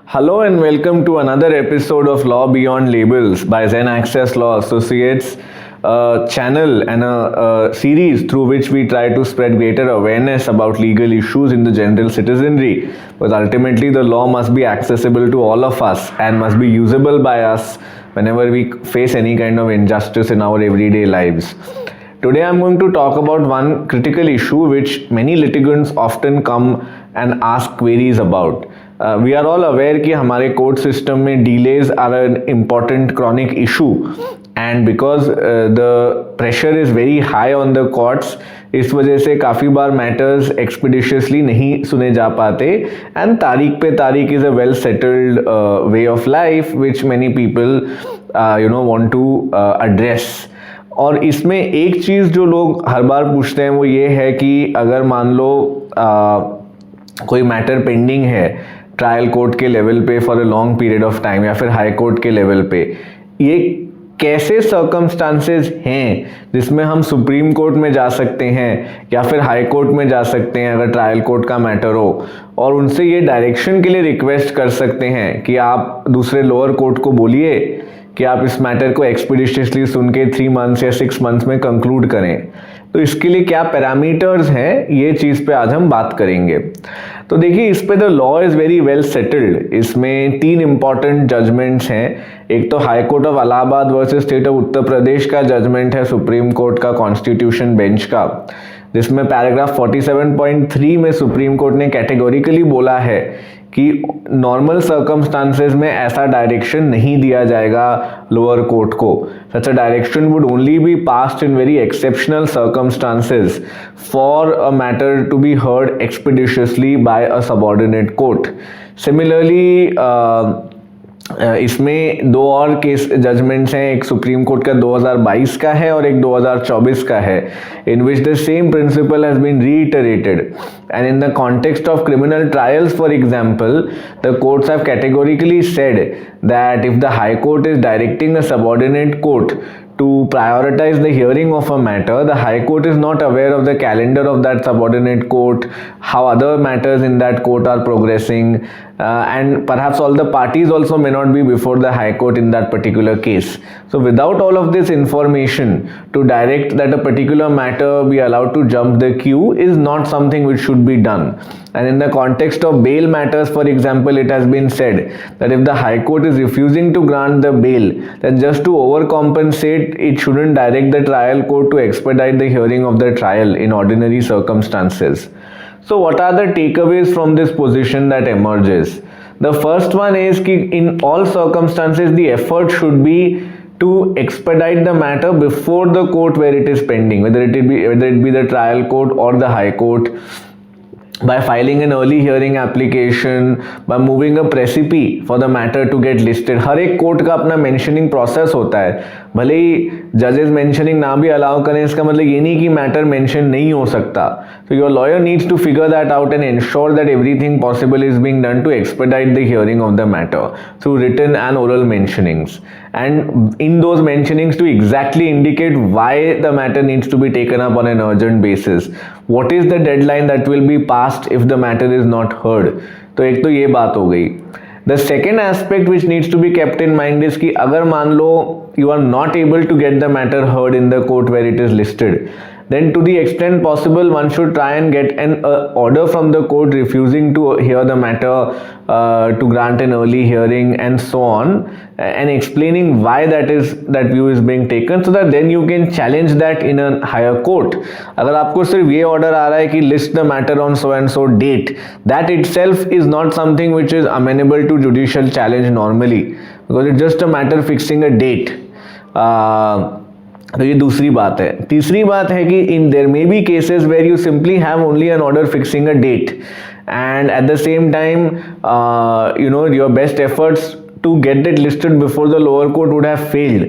Hello and welcome to another episode of Law Beyond Labels by Zen Access Law Associates, a channel and a series through which we try to spread greater awareness about legal issues in the general citizenry. Because ultimately the law must be accessible to all of us and must be usable by us whenever we face any kind of injustice in our everyday lives. Today I'm going to talk about one critical issue which many litigants often come and ask queries about. We are all aware कि हमारे court system में delays are an important chronic issue and because the pressure is very high on the courts, इस वजह से काफ़ी बार matters expeditiously नहीं सुने जा पाते and तारीख पे तारीख is a well settled way of life which many people want to address. और इसमें एक चीज़ जो लोग हर बार पूछते हैं वो ये है कि अगर मान लो कोई मैटर पेंडिंग है ट्रायल कोर्ट के लेवल पे for a long period of time या फिर हाई कोर्ट के लेवल पे, ये कैसे सर्कमस्टांसेस हैं जिसमें हम सुप्रीम कोर्ट में जा सकते हैं या फिर हाई कोर्ट में जा सकते हैं अगर ट्रायल कोर्ट का मैटर हो, और उनसे ये डायरेक्शन के लिए रिक्वेस्ट कर सकते हैं कि आप दूसरे लोअर कोर्ट को बोलिए कि आप इस मैटर को एक्सपीडिशियसली सुन के 3 मंथ्स या 6 मंथ्स में कंक्लूड करें. तो इसके लिए क्या पैरामीटर्स हैं, ये चीज़ पे आज हम बात करेंगे. तो देखिए, इस पे the law is very well settled. इसमें 3 इंपॉर्टेंट जजमेंट्स हैं. एक तो high court of Allahabad versus state of Uttar Pradesh का जजमेंट है सुप्रीम कोर्ट का कॉन्स्टिट्यूशन बेंच का, जिसमें पैराग्राफ 47.3 में सुप्रीम कोर्ट ने कैटेगोरिकली बोला है कि नॉर्मल सर्कमस्टांसेस में ऐसा डायरेक्शन नहीं दिया जाएगा लोअर कोर्ट को. Such a direction would only be passed in very exceptional circumstances for a matter to be heard expeditiously by a subordinate court. Similarly इसमें 2 और केस जजमेंट्स हैं. एक सुप्रीम कोर्ट का 2022 का है और एक 2024 का है, in which the same principle has been reiterated. And in the context of criminal trials, for example, the courts have categorically said that if the High Court is directing a subordinate court to prioritize the hearing of a matter, the High Court is not aware of the calendar of that subordinate court, how other matters in that court are progressing, and perhaps all the parties also may not be before the High Court in that particular case. So without all of this information, to direct that a particular matter be allowed to jump the queue is not something which should be done. And in the context of bail matters, for example, it has been said that if the High Court is refusing to grant the bail, then just to overcompensate, it shouldn't direct the trial court to expedite the hearing of the trial in ordinary circumstances. So what are the takeaways from this position that emerges? The first one is that in all circumstances, the effort should be to expedite the matter before the court where it is pending, whether it be the trial court or the High Court, by filing an early hearing application, by moving a precipice for the matter to get listed. हर एक court का अपना mentioning process होता है. भले ही जजेस mentioning ना भी allow करें, इसका मतलब ये नहीं कि मैटर मेंशन नहीं हो सकता. So your lawyer needs to figure that out and ensure that everything possible is being done to expedite the hearing of the matter through written and oral mentionings, and in those mentionings to exactly indicate why the matter needs to be taken up on an urgent basis. What is the deadline that will be passed if the matter is not heard? तो एक तो ये बात हो गई. The second aspect which needs to be kept in mind is कि अगर मान लो you are not able to get the matter heard in the court where it is listed, then to the extent possible one should try and get an order from the court refusing to hear the matter, to grant an early hearing and so on, and explaining why that view is being taken, so that then you can challenge that in a higher court. अगर आपको सिर्फ ये order आ रहा है कि list the matter on so and so date, that itself is not something which is amenable to judicial challenge normally, because it's just a matter fixing a date. तो ये दूसरी बात है. तीसरी बात है कि in there may be cases where you simply have only an order fixing a date and at the same time your best efforts to get that listed before the lower court would have failed.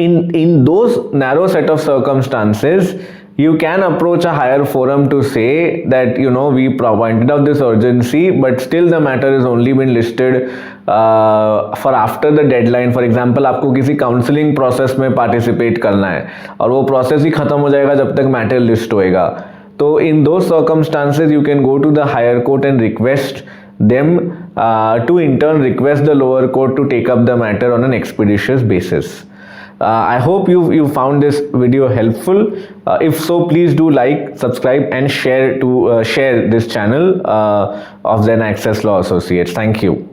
In those narrow set of circumstances, you can approach a higher forum to say that we pointed out this urgency, but still the matter has only been listed for after the deadline. For example, आपको किसी counselling process में participate करना है और वो process ही खत्म हो जाएगा जब तक मैटर लिस्ट होएगा. तो in those circumstances you can go to the higher court and request them to in turn request the lower court to take up the matter on an expeditious basis. I hope you found this video helpful. If so, please do like, subscribe, and share this channel of Zen Access Law Associates. Thank you.